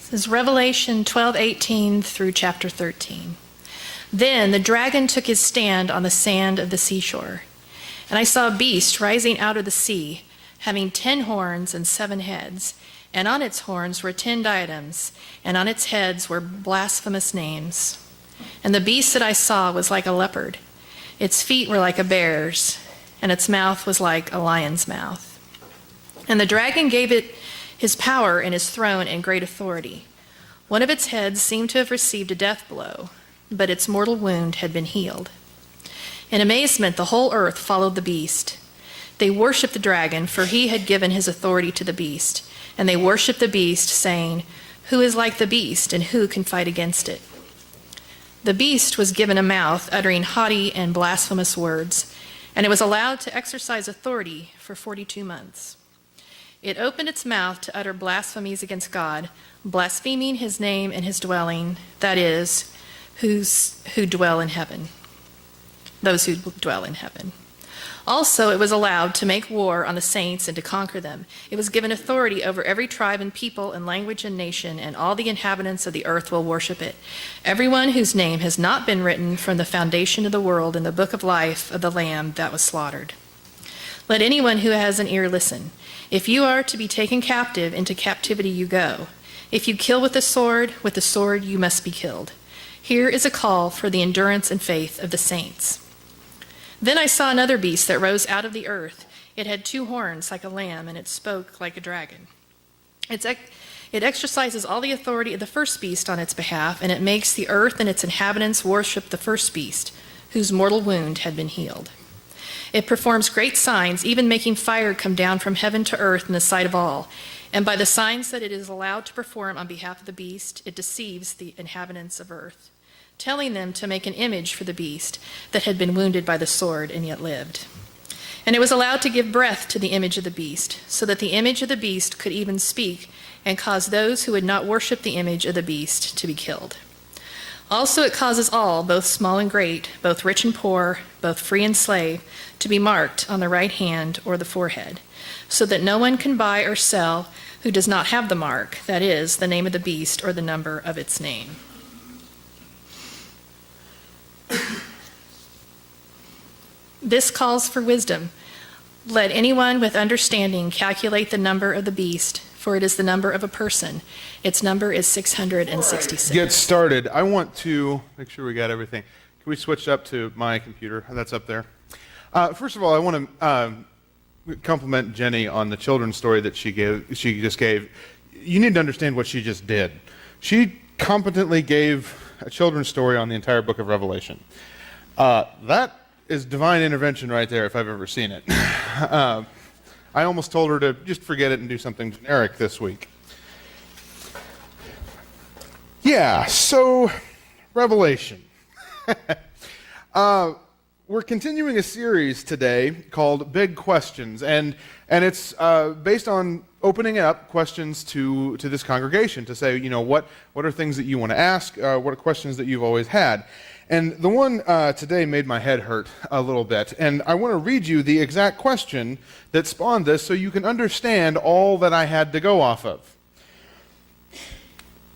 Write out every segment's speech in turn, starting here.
This is Revelation 12:18 through chapter 13. Then the dragon took his stand on the sand of the seashore, and I saw a beast rising out of the sea, having 10 horns and 7 heads, and on its horns were 10 diadems, and on its heads were blasphemous names. And the beast that I saw was like a leopard, its feet were like a bear's, and its mouth was like a lion's mouth. And the dragon gave it his power and his throne and great authority. One of its heads seemed to have received a death blow, but its mortal wound had been healed. In amazement, the whole earth followed the beast. They worshipped the dragon, for he had given his authority to the beast. And they worshipped the beast, saying, "Who is like the beast, and who can fight against it?" The beast was given a mouth uttering haughty and blasphemous words, and it was allowed to exercise authority for 42 months. It opened its mouth to utter blasphemies against God, blaspheming his name and his dwelling, that is, those who dwell in heaven. Also, it was allowed to make war on the saints and to conquer them. It was given authority over every tribe and people and language and nation, and all the inhabitants of the earth will worship it. Everyone whose name has not been written from the foundation of the world in the book of life of the Lamb that was slaughtered. Let anyone who has an ear listen. If you are to be taken captive, into captivity you go. If you kill with the sword you must be killed. Here is a call for the endurance and faith of the saints. Then I saw another beast that rose out of the earth. It had 2 horns like a lamb, and it spoke like a dragon. It exercises all the authority of the first beast on its behalf, and it makes the earth and its inhabitants worship the first beast, whose mortal wound had been healed. It performs great signs, even making fire come down from heaven to earth in the sight of all. And by the signs that it is allowed to perform on behalf of the beast, it deceives the inhabitants of earth, telling them to make an image for the beast that had been wounded by the sword and yet lived. And it was allowed to give breath to the image of the beast, so that the image of the beast could even speak and cause those who would not worship the image of the beast to be killed. Also it causes all, both small and great, both rich and poor, both free and slave, to be marked on the right hand or the forehead, so that no one can buy or sell who does not have the mark, that is, the name of the beast or the number of its name. This calls for wisdom. Let anyone with understanding calculate the number of the beast, for it is the number of a person. Its number is 666. Get started. I want to make sure we got everything. Can we switch up to my computer? That's up there. First of all, I want to compliment Jenny on the children's story that she just gave. You need to understand what she just did. She competently gave a children's story on the entire book of Revelation. That is divine intervention right there, if I've ever seen it. I almost told her to just forget it and do something generic this week. Yeah, so Revelation. We're continuing a series today called Big Questions, and it's based on opening up questions to this congregation to say, you know, what are things that you want to ask, what are questions that you've always had. And the one today made my head hurt a little bit, and I want to read you the exact question that spawned this so you can understand all that I had to go off of.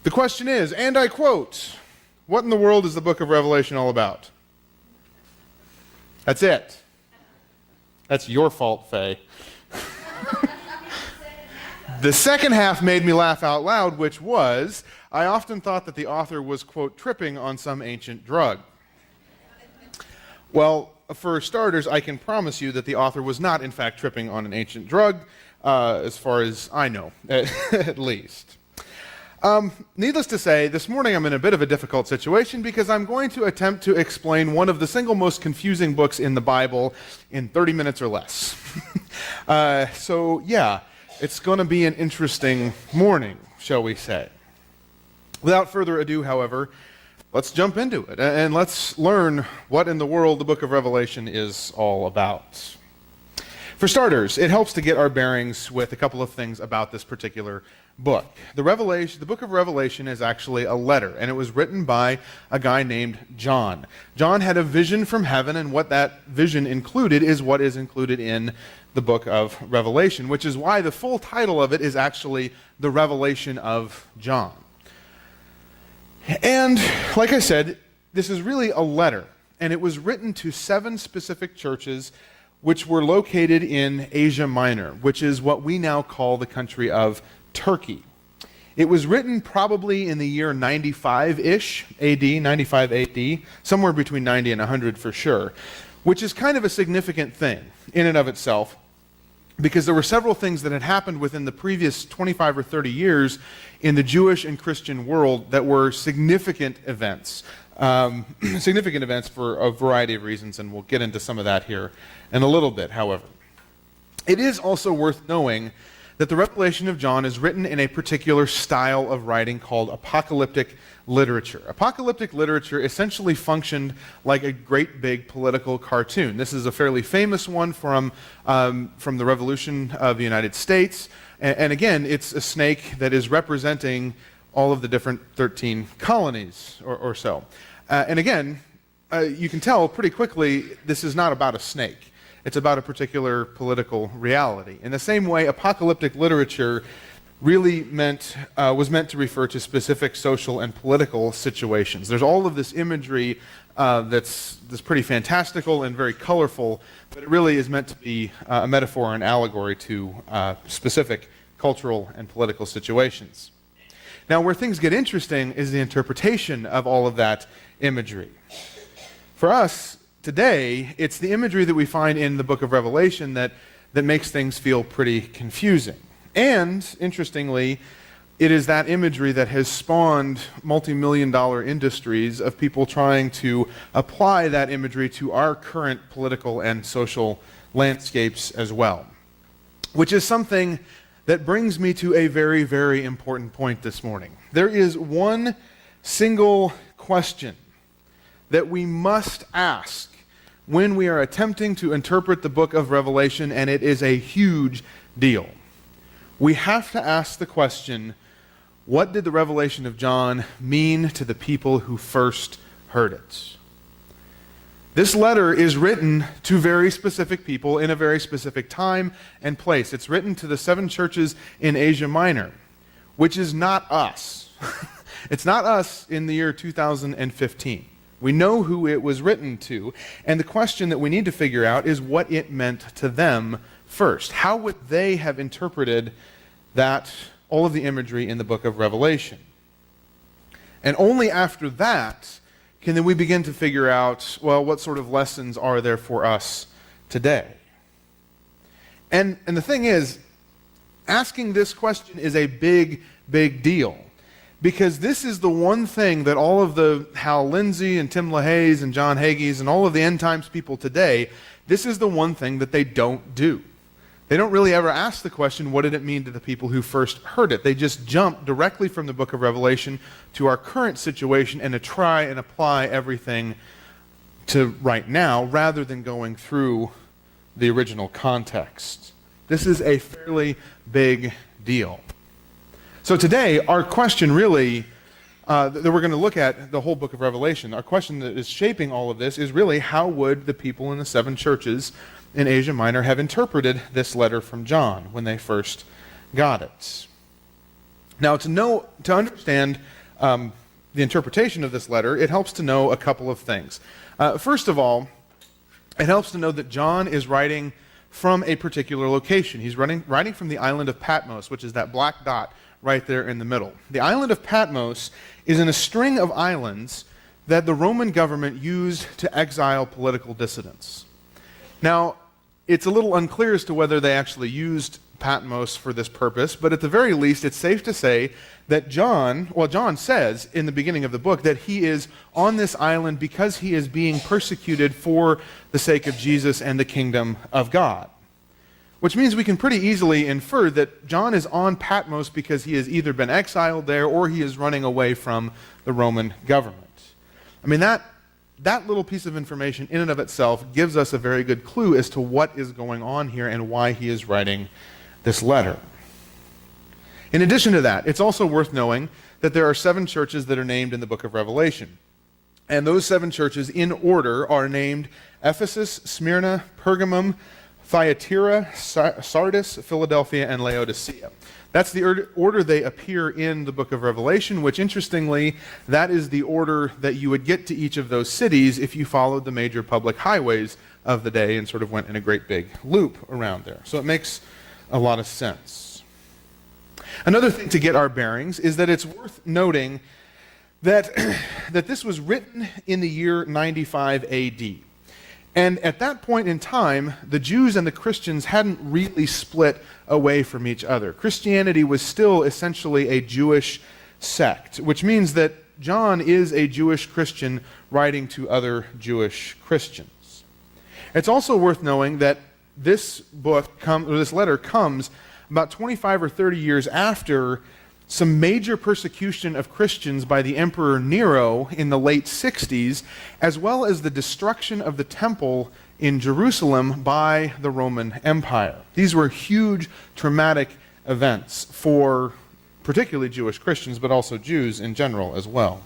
The question is, and I quote, "What in the world is the book of Revelation all about?" That's it. That's your fault, Faye. The second half made me laugh out loud, which was, I often thought that the author was, quote, tripping on some ancient drug. Well, for starters, I can promise you that the author was not, in fact, tripping on an ancient drug, as far as I know, at least. Needless to say, this morning I'm in a bit of a difficult situation because I'm going to attempt to explain one of the single most confusing books in the Bible in 30 minutes or less. So, yeah, it's going to be an interesting morning, shall we say. Without further ado, however, let's jump into it and let's learn what in the world the book of Revelation is all about. For starters, it helps to get our bearings with a couple of things about this particular book. The book of Revelation is actually a letter, and it was written by a guy named John. John had a vision from heaven, and what that vision included is what is included in the book of Revelation, which is why the full title of it is actually The Revelation of John. And like I said, this is really a letter, and it was written to 7 specific churches which were located in Asia Minor, which is what we now call the country of Turkey. It was written probably in the year 95-ish AD, 95 AD, somewhere between 90 and 100 for sure, which is kind of a significant thing in and of itself, because there were several things that had happened within the previous 25 or 30 years in the Jewish and Christian world that were significant events. Significant events for a variety of reasons, and we'll get into some of that here in a little bit, however. It is also worth knowing that the Revelation of John is written in a particular style of writing called apocalyptic literature. Apocalyptic literature essentially functioned like a great big political cartoon. This is a fairly famous one from the Revolution of the United States. And again, it's a snake that is representing all of the different 13 colonies or so. And again, you can tell pretty quickly this is not about a snake. It's about a particular political reality. In the same way, apocalyptic literature really was meant to refer to specific social and political situations. There's all of this imagery that's pretty fantastical and very colorful, but it really is meant to be a metaphor and allegory to specific cultural and political situations. Now, where things get interesting is the interpretation of all of that imagery. For us, today, it's the imagery that we find in the book of Revelation that makes things feel pretty confusing. And, interestingly, it is that imagery that has spawned multi-million-dollar industries of people trying to apply that imagery to our current political and social landscapes as well. Which is something that brings me to a very, very important point this morning. There is one single question that we must ask when we are attempting to interpret the book of Revelation, and it is a huge deal. We have to ask the question, what did the Revelation of John mean to the people who first heard it? This letter is written to very specific people in a very specific time and place. It's written to the 7 churches in Asia Minor, which is not us. It's not us in the year 2015. We know who it was written to, and the question that we need to figure out is what it meant to them first. How would they have interpreted all of the imagery in the book of Revelation? And only after that can then we begin to figure out, well, what sort of lessons are there for us today? And the thing is, asking this question is a big, big deal. Because this is the one thing that all of the Hal Lindsey and Tim LaHaye's and John Hagee's and all of the end times people today, this is the one thing that they don't do. They don't really ever ask the question, what did it mean to the people who first heard it? They just jump directly from the book of Revelation to our current situation and to try and apply everything to right now rather than going through the original context. This is a fairly big deal. So today, our question really, that we're going to look at the whole book of Revelation, our question that is shaping all of this is really, how would the people in the 7 churches in Asia Minor have interpreted this letter from John when they first got it? Now, to understand the interpretation of this letter, it helps to know a couple of things. First of all, it helps to know that John is writing from a particular location. He's writing from the island of Patmos, which is that black dot right there in the middle. The island of Patmos is in a string of islands that the Roman government used to exile political dissidents. Now, it's a little unclear as to whether they actually used Patmos for this purpose, but at the very least, it's safe to say that John says in the beginning of the book that he is on this island because he is being persecuted for the sake of Jesus and the kingdom of God. Which means we can pretty easily infer that John is on Patmos because he has either been exiled there or he is running away from the Roman government. I mean, that little piece of information in and of itself gives us a very good clue as to what is going on here and why he is writing this letter. In addition to that, it's also worth knowing that there are 7 churches that are named in the book of Revelation. And those 7 churches in order are named Ephesus, Smyrna, Pergamum, Thyatira, Sardis, Philadelphia, and Laodicea. That's the order they appear in the book of Revelation, which interestingly, that is the order that you would get to each of those cities if you followed the major public highways of the day and sort of went in a great big loop around there. So it makes a lot of sense. Another thing to get our bearings is that it's worth noting that, that this was written in the year 95 AD. And at that point in time, the Jews and the Christians hadn't really split away from each other. Christianity was still essentially a Jewish sect, which means that John is a Jewish Christian writing to other Jewish Christians. It's also worth knowing that this letter comes about 25 or 30 years after some major persecution of Christians by the Emperor Nero in the late 60s, as well as the destruction of the temple in Jerusalem by the Roman Empire. These were huge, traumatic events for particularly Jewish Christians, but also Jews in general as well.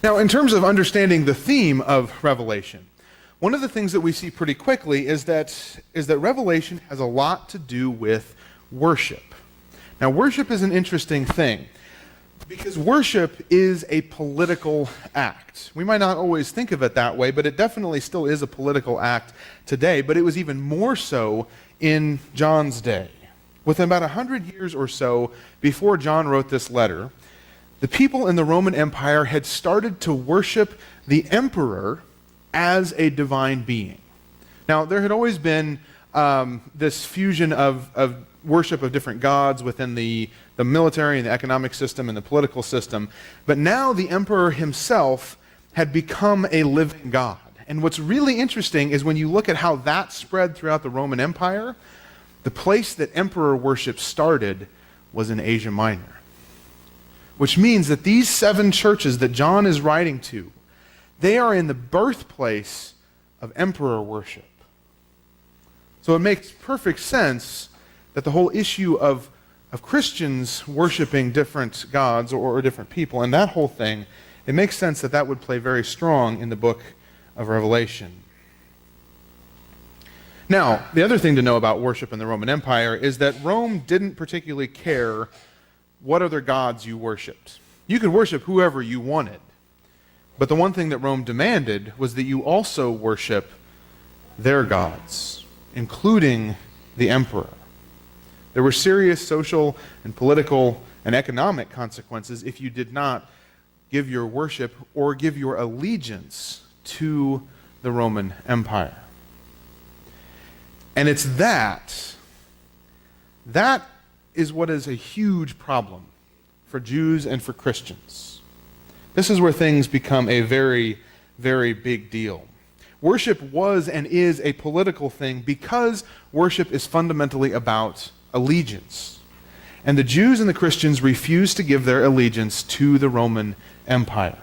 Now, in terms of understanding the theme of Revelation, one of the things that we see pretty quickly is that Revelation has a lot to do with worship. Now, worship is an interesting thing because worship is a political act. We might not always think of it that way, but it definitely still is a political act today, but it was even more so in John's day. Within about 100 years or so before John wrote this letter, the people in the Roman Empire had started to worship the emperor as a divine being. Now, there had always been this fusion of worship of different gods within the military and the economic system and the political system. But now the emperor himself had become a living god. And what's really interesting is when you look at how that spread throughout the Roman Empire, the place that emperor worship started was in Asia Minor. Which means that these 7 churches that John is writing to, they are in the birthplace of emperor worship. So it makes perfect sense that the whole issue of Christians worshiping different gods or different people, and that whole thing, it makes sense that that would play very strong in the book of Revelation. Now, the other thing to know about worship in the Roman Empire is that Rome didn't particularly care what other gods you worshipped. You could worship whoever you wanted, but the one thing that Rome demanded was that you also worship their gods, including the emperor. There were serious social and political and economic consequences if you did not give your worship or give your allegiance to the Roman Empire. And it's that is what is a huge problem for Jews and for Christians. This is where things become a very, very big deal. Worship was and is a political thing because worship is fundamentally about allegiance. And the Jews and the Christians refused to give their allegiance to the Roman Empire.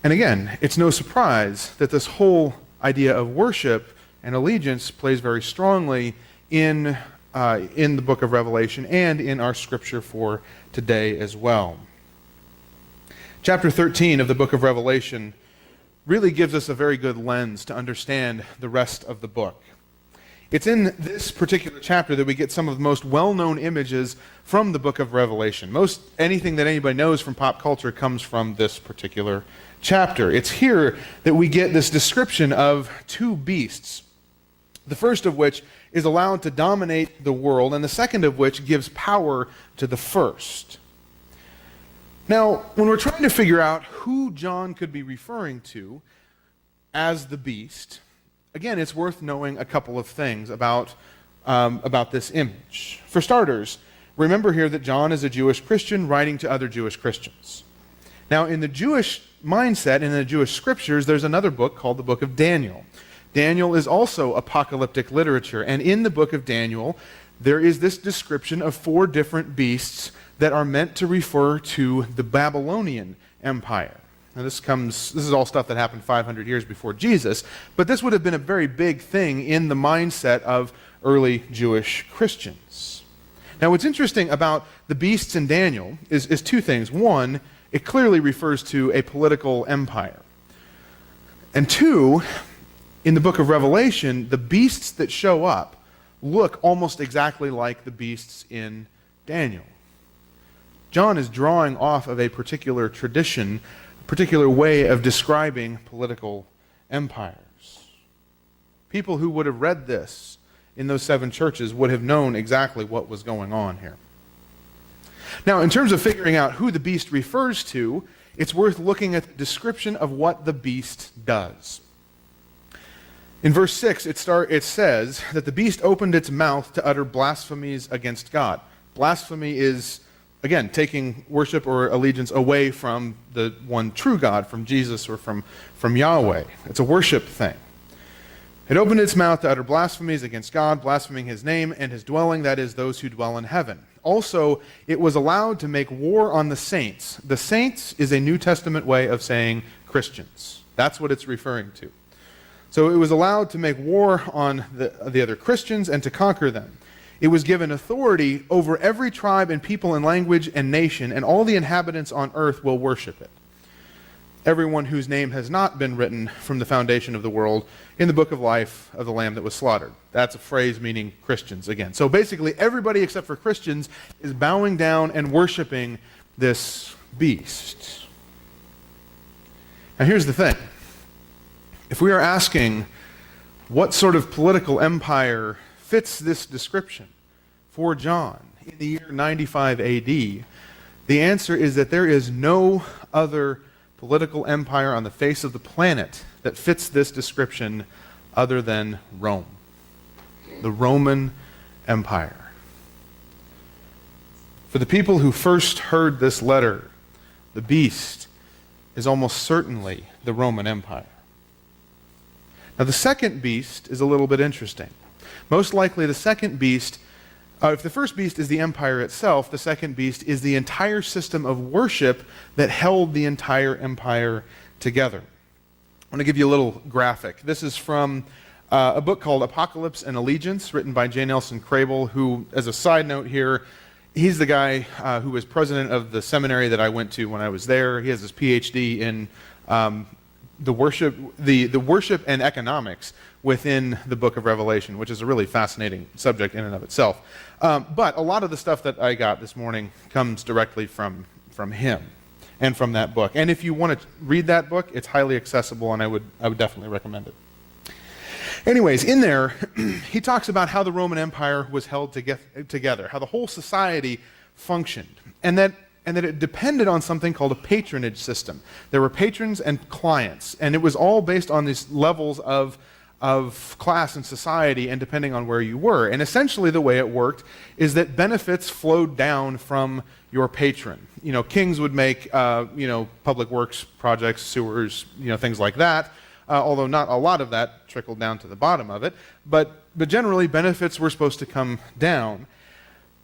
And again, it's no surprise that this whole idea of worship and allegiance plays very strongly in the book of Revelation and in our scripture for today as well. Chapter 13 of the book of Revelation really gives us a very good lens to understand the rest of the book. It's in this particular chapter that we get some of the most well-known images from the book of Revelation. Most anything that anybody knows from pop culture comes from this particular chapter. It's here that we get this description of 2 beasts, the first of which is allowed to dominate the world, and the second of which gives power to the first. Now, when we're trying to figure out who John could be referring to as the beast, again, it's worth knowing a couple of things about this image. For starters, remember here that John is a Jewish Christian writing to other Jewish Christians. Now, in the Jewish mindset and in the Jewish scriptures, there's another book called the book of Daniel. Daniel is also apocalyptic literature, and in the book of Daniel, there is this description of 4 different beasts that are meant to refer to the Babylonian Empire. Now this is all stuff that happened 500 years before Jesus, but this would have been a very big thing in the mindset of early Jewish Christians. Now what's interesting about the beasts in Daniel is 2 things. One, it clearly refers to a political empire. And 2, in the book of Revelation, the beasts that show up look almost exactly like the beasts in Daniel. John is drawing off of a particular tradition, a particular way of describing political empires. People who would have read this in those 7 churches would have known exactly what was going on here. Now, in terms of figuring out who the beast refers to, it's worth looking at the description of what the beast does. In verse 6, it says that the beast opened its mouth to utter blasphemies against God. Blasphemy is, again, taking worship or allegiance away from the one true God, from Jesus or from Yahweh. It's a worship thing. It opened its mouth to utter blasphemies against God, blaspheming his name and his dwelling, that is, those who dwell in heaven. Also, it was allowed to make war on the saints. The saints is a New Testament way of saying Christians. That's what it's referring to. So it was allowed to make war on the other Christians and to conquer them. It was given authority over every tribe and people and language and nation, and all the inhabitants on earth will worship it. Everyone whose name has not been written from the foundation of the world in the book of life of the Lamb that was slaughtered. That's a phrase meaning Christians again. So basically everybody except for Christians is bowing down and worshiping this beast. Now here's the thing. If we are asking what sort of political empire fits this description for John in the year 95 AD, the answer is that there is no other political empire on the face of the planet that fits this description other than Rome. The Roman Empire. For the people who first heard this letter, the beast is almost certainly the Roman Empire. Now the second beast is a little bit interesting. Most likely the second beast, if the first beast is the empire itself, the second beast is the entire system of worship that held the entire empire together. I want to give you a little graphic. This is from a book called Apocalypse and Allegiance, written by J. Nelson Crable, who, as a side note here, he's the guy who was president of the seminary that I went to when I was there. He has his PhD in the worship and economics within the book of Revelation, which is a really fascinating subject in and of itself. But a lot of the stuff that I got this morning comes directly from him and from that book. And if you want to read that book, it's highly accessible, and I would definitely recommend it. Anyways, in there, he talks about how the Roman Empire was held together, how the whole society functioned, and that it depended on something called a patronage system. There were patrons and clients, and it was all based on these levels of class and society, and depending on where you were. And essentially the way it worked is that benefits flowed down from your patron. You know, kings would make public works projects, sewers, things like that. Although not a lot of that trickled down to the bottom of it, but generally benefits were supposed to come down.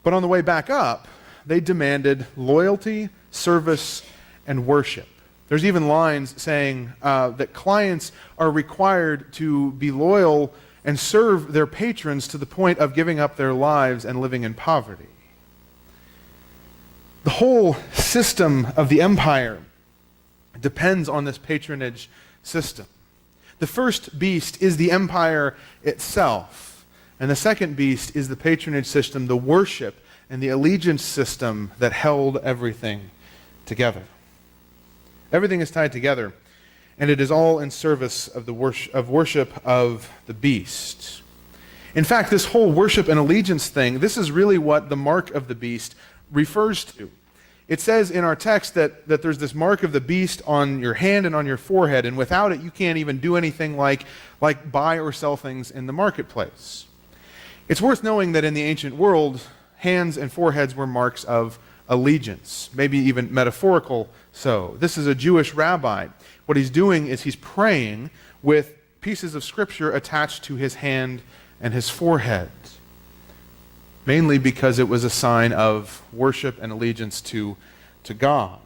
But on the way back up, they demanded loyalty, service, and worship. There's even lines saying that clients are required to be loyal and serve their patrons to the point of giving up their lives and living in poverty. The whole system of the empire depends on this patronage system. The first beast is the empire itself, and the second beast is the patronage system, the worship and the allegiance system that held everything together. Everything is tied together, and it is all in service of the worship of the beast. In fact, this whole worship and allegiance thing, this is really what the mark of the beast refers to. It says in our text that there's this mark of the beast on your hand and on your forehead, and without it you can't even do anything like buy or sell things in the marketplace. It's worth knowing that in the ancient world, hands and foreheads were marks of allegiance, maybe even metaphorical so. This is a Jewish rabbi. What he's doing is he's praying with pieces of scripture attached to his hand and his forehead, mainly because it was a sign of worship and allegiance to God.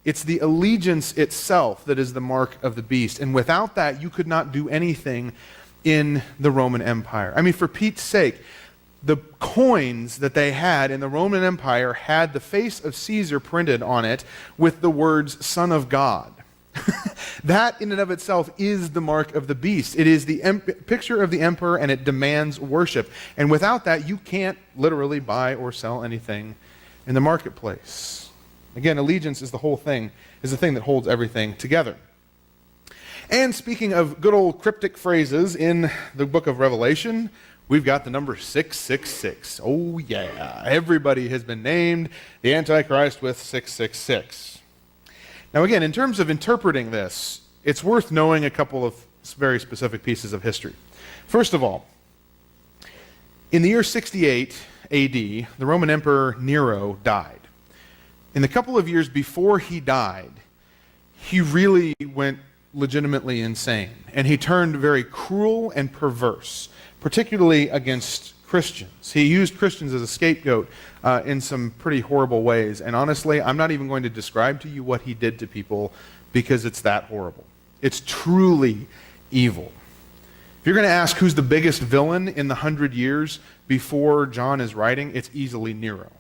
It's the allegiance itself that is the mark of the beast, and without that you could not do anything in the Roman Empire. I mean, for Pete's sake, the coins that they had in the Roman Empire had the face of Caesar printed on it with the words Son of God. That in and of itself is the mark of the beast. It is the picture of the emperor, and it demands worship. And without that, you can't literally buy or sell anything in the marketplace. Again, allegiance is the whole thing, is the thing that holds everything together. And speaking of good old cryptic phrases in the book of Revelation, we've got the number 666. Oh yeah, everybody has been named the Antichrist with 666. Now again, in terms of interpreting this, it's worth knowing a couple of very specific pieces of history. First of all, in the year 68 AD, the Roman Emperor Nero died. In the couple of years before he died, he really went legitimately insane, and he turned very cruel and perverse, particularly against Christians. He used Christians as a scapegoat in some pretty horrible ways, and honestly, I'm not even going to describe to you what he did to people because it's that horrible. It's truly evil. If you're going to ask who's the biggest villain in the 100 years before John is writing, it's easily Nero.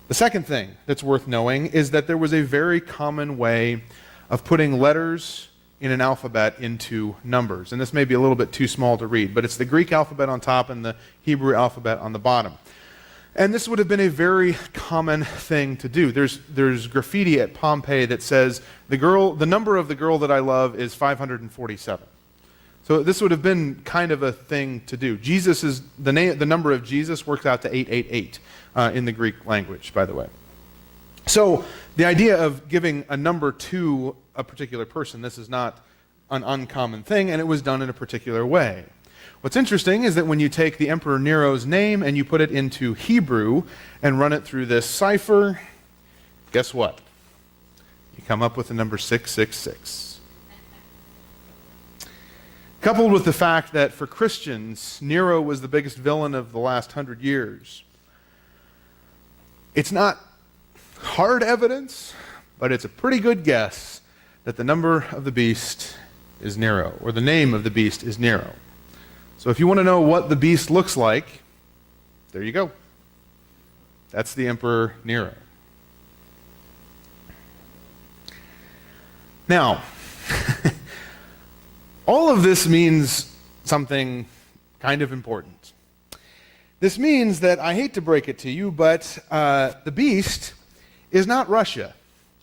The second thing that's worth knowing is that there was a very common way of putting letters in an alphabet into numbers. And this may be a little bit too small to read, but it's the Greek alphabet on top and the Hebrew alphabet on the bottom. And this would have been a very common thing to do. There's graffiti at Pompeii that says, the number of the girl that I love is 547. So this would have been kind of a thing to do. The number of Jesus works out to 888 in the Greek language, by the way. So the idea of giving a number to a particular person, this is not an uncommon thing, and it was done in a particular way. What's interesting is that when you take the Emperor Nero's name and you put it into Hebrew and run it through this cipher, guess what? You come up with the number 666. Coupled with the fact that for Christians, Nero was the biggest villain of the last 100 years, it's not hard evidence, but it's a pretty good guess that the number of the beast is Nero, or the name of the beast is Nero. So if you want to know what the beast looks like, there you go. That's the Emperor Nero. Now, all of this means something kind of important. This means that, I hate to break it to you, but the beast is not Russia,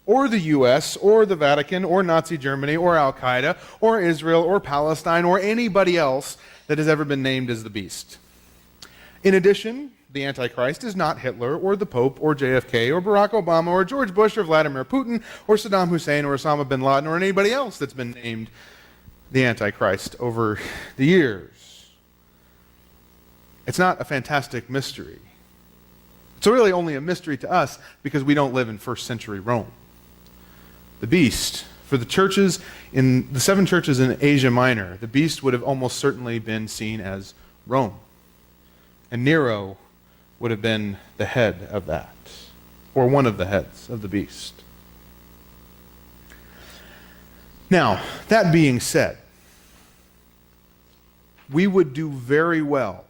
or the US, or the Vatican, or Nazi Germany, or Al-Qaeda, or Israel, or Palestine, or anybody else that has ever been named as the beast. In addition, the Antichrist is not Hitler, or the Pope, or JFK, or Barack Obama, or George Bush, or Vladimir Putin, or Saddam Hussein, or Osama bin Laden, or anybody else that's been named the Antichrist over the years. It's not a fantastic mystery. It's really only a mystery to us because we don't live in first century Rome. The beast, for the churches, in the 7 churches in Asia Minor, the beast would have almost certainly been seen as Rome. And Nero would have been the head of that, or one of the heads of the beast. Now, that being said, we would do very well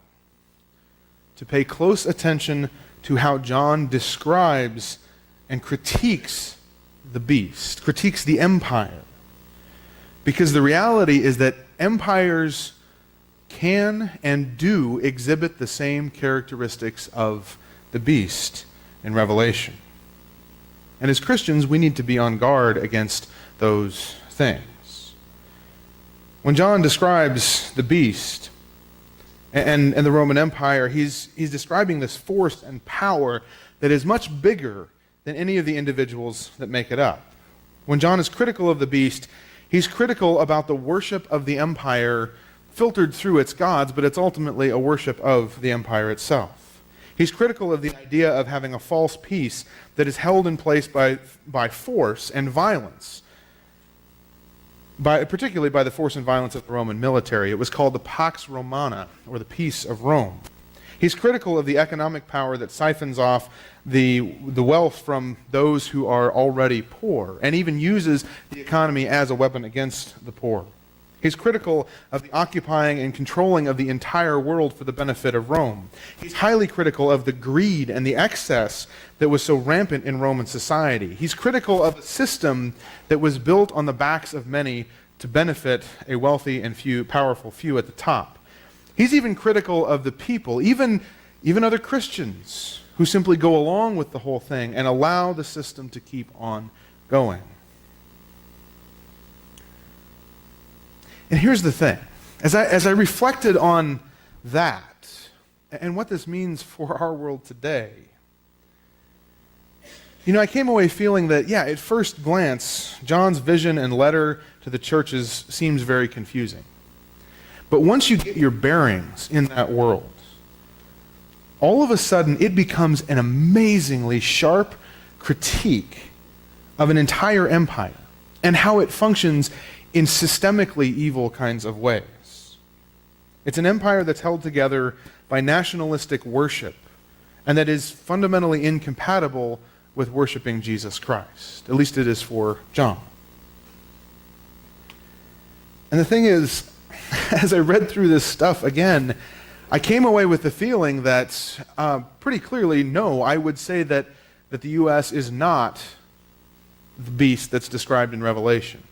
to pay close attention to how John describes and critiques the beast, critiques the empire. Because the reality is that empires can and do exhibit the same characteristics of the beast in Revelation. And as Christians, we need to be on guard against those things. When John describes the beast and the Roman Empire, he's describing this force and power that is much bigger than any of the individuals that make it up. When John is critical of the beast, he's critical about the worship of the empire filtered through its gods, but it's ultimately a worship of the empire itself. He's critical of the idea of having a false peace that is held in place by force and violence, particularly by the force and violence of the Roman military. It was called the Pax Romana, or the peace of Rome. He's critical of the economic power that siphons off the wealth from those who are already poor, and even uses the economy as a weapon against the poor. He's critical of the occupying and controlling of the entire world for the benefit of Rome. He's highly critical of the greed and the excess that was so rampant in Roman society. He's critical of a system that was built on the backs of many to benefit a wealthy and powerful few at the top. He's even critical of the people, even other Christians, who simply go along with the whole thing and allow the system to keep on going. And here's the thing. As I reflected on that and what this means for our world today, I came away feeling that, at first glance, John's vision and letter to the churches seems very confusing. But once you get your bearings in that world, all of a sudden it becomes an amazingly sharp critique of an entire empire and how it functions in systemically evil kinds of ways. It's an empire that's held together by nationalistic worship and that is fundamentally incompatible with worshiping Jesus Christ. At least it is for John. And the thing is, as I read through this stuff again, I came away with the feeling that pretty clearly, no, I would say that the U.S. is not the beast that's described in Revelation.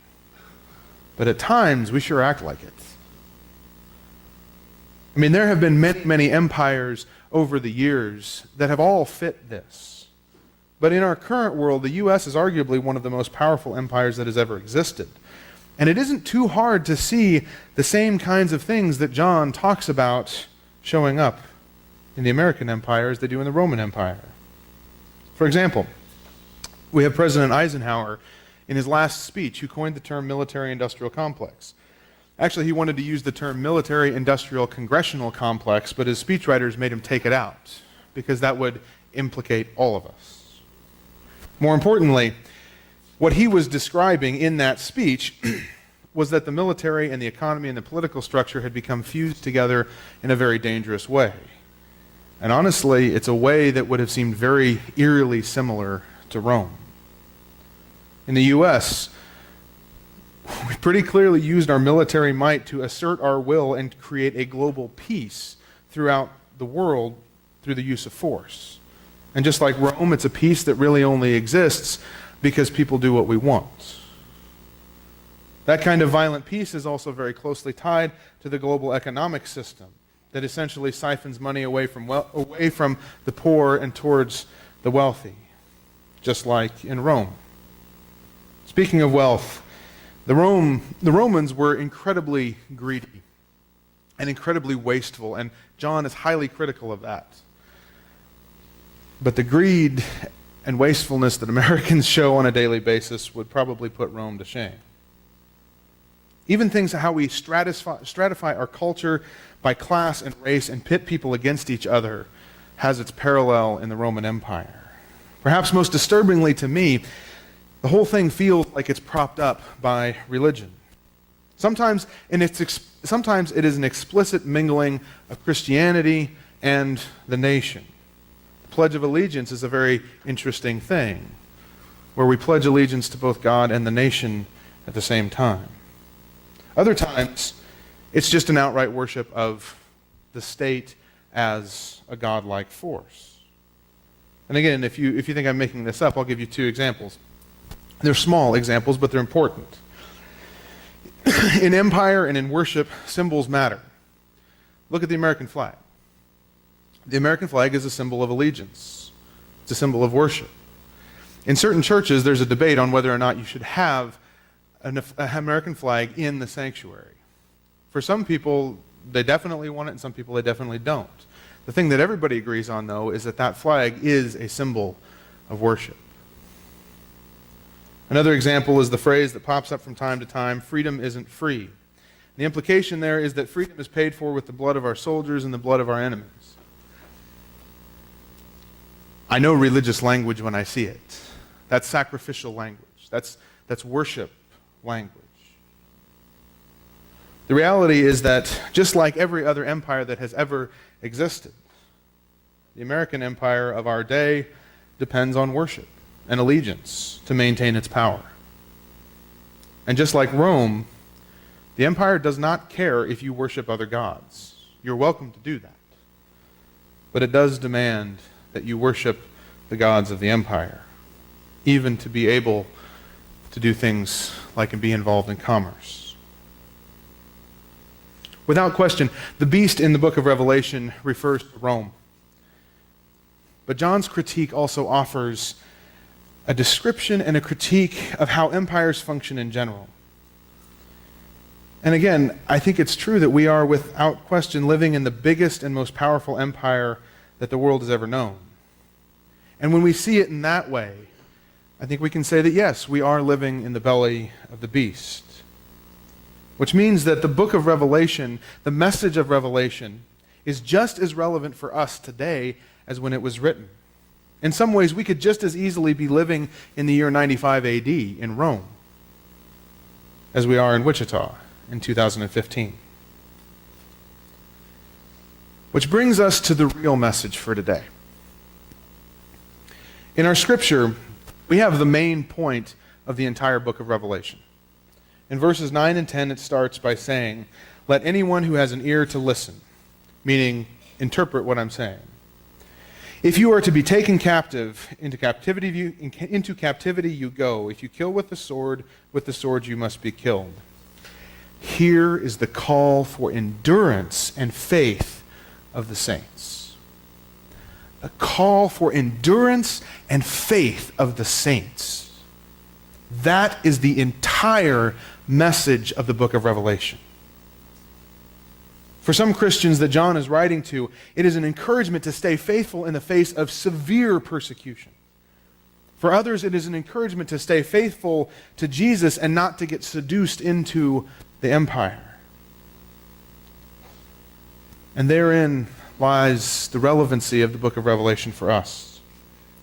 But at times, we sure act like it. I mean, there have been many, many empires over the years that have all fit this. But in our current world, the U.S. is arguably one of the most powerful empires that has ever existed. And it isn't too hard to see the same kinds of things that John talks about showing up in the American empire as they do in the Roman Empire. For example, we have President Eisenhower in his last speech, who coined the term military-industrial complex. Actually, he wanted to use the term military-industrial congressional complex, but his speechwriters made him take it out, because that would implicate all of us. More importantly, what he was describing in that speech was that the military and the economy and the political structure had become fused together in a very dangerous way. And honestly, it's a way that would have seemed very eerily similar to Rome. In the U.S., we pretty clearly used our military might to assert our will and create a global peace throughout the world through the use of force. And just like Rome, it's a peace that really only exists because people do what we want. That kind of violent peace is also very closely tied to the global economic system that essentially siphons money away from the poor and towards the wealthy, just like in Rome. Speaking of wealth, the Romans were incredibly greedy and incredibly wasteful, and John is highly critical of that. But the greed and wastefulness that Americans show on a daily basis would probably put Rome to shame. Even things how we stratify our culture by class and race and pit people against each other has its parallel in the Roman Empire. Perhaps most disturbingly to me, the whole thing feels like it's propped up by religion. Sometimes it is an explicit mingling of Christianity and the nation. The Pledge of Allegiance is a very interesting thing, where we pledge allegiance to both God and the nation at the same time. Other times, it's just an outright worship of the state as a godlike force. And again, if you think I'm making this up, I'll give you two examples. They're small examples, but they're important. In empire and in worship, symbols matter. Look at the American flag. The American flag is a symbol of allegiance. It's a symbol of worship. In certain churches, there's a debate on whether or not you should have an American flag in the sanctuary. For some people, they definitely want it, and some people, they definitely don't. The thing that everybody agrees on, though, is that that flag is a symbol of worship. Another example is the phrase that pops up from time to time, freedom isn't free. The implication there is that freedom is paid for with the blood of our soldiers and the blood of our enemies. I know religious language when I see it. That's sacrificial language. That's worship language. The reality is that just like every other empire that has ever existed, the American empire of our day depends on worship and allegiance to maintain its power. And just like Rome, The empire does not care if you worship other gods. You're welcome to do that. But it does demand that you worship the gods of the empire, even to be able to do things like be involved in commerce. Without question, the beast in the book of Revelation refers to Rome. But John's critique also offers a description and a critique of how empires function in general. And again, I think it's true that we are, without question, living in the biggest and most powerful empire that the world has ever known. And when we see it in that way, I think we can say that yes, we are living in the belly of the beast. Which means that the book of Revelation, the message of Revelation, is just as relevant for us today as when it was written. In some ways, we could just as easily be living in the year 95 AD in Rome as we are in Wichita in 2015. Which brings us to the real message for today. In our scripture, we have the main point of the entire book of Revelation. In verses 9 and 10, it starts by saying, "Let anyone who has an ear to listen," meaning interpret what I'm saying. "If you are to be taken captive, into captivity you go. If you kill with the sword you must be killed. Here is the call for endurance and faith of the saints." The call for endurance and faith of the saints. That is the entire message of the book of Revelation. For some Christians that John is writing to, it is an encouragement to stay faithful in the face of severe persecution. For others, it is an encouragement to stay faithful to Jesus and not to get seduced into the empire. And therein lies the relevancy of the book of Revelation for us.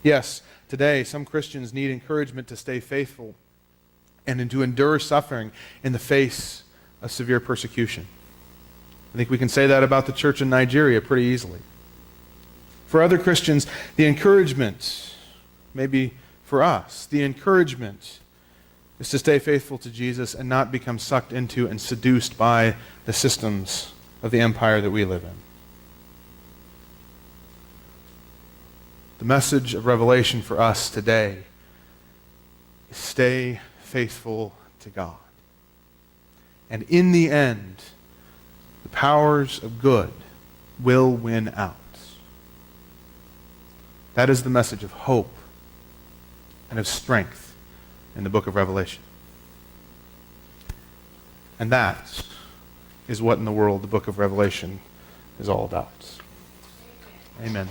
Yes, today some Christians need encouragement to stay faithful and to endure suffering in the face of severe persecution. I think we can say that about the church in Nigeria pretty easily. For other Christians, the encouragement, maybe for us, the encouragement is to stay faithful to Jesus and not become sucked into and seduced by the systems of the empire that we live in. The message of Revelation for us today is stay faithful to God. And in the end, the powers of good will win out. That is the message of hope and of strength in the book of Revelation. And that is what in the world the book of Revelation is all about. Amen.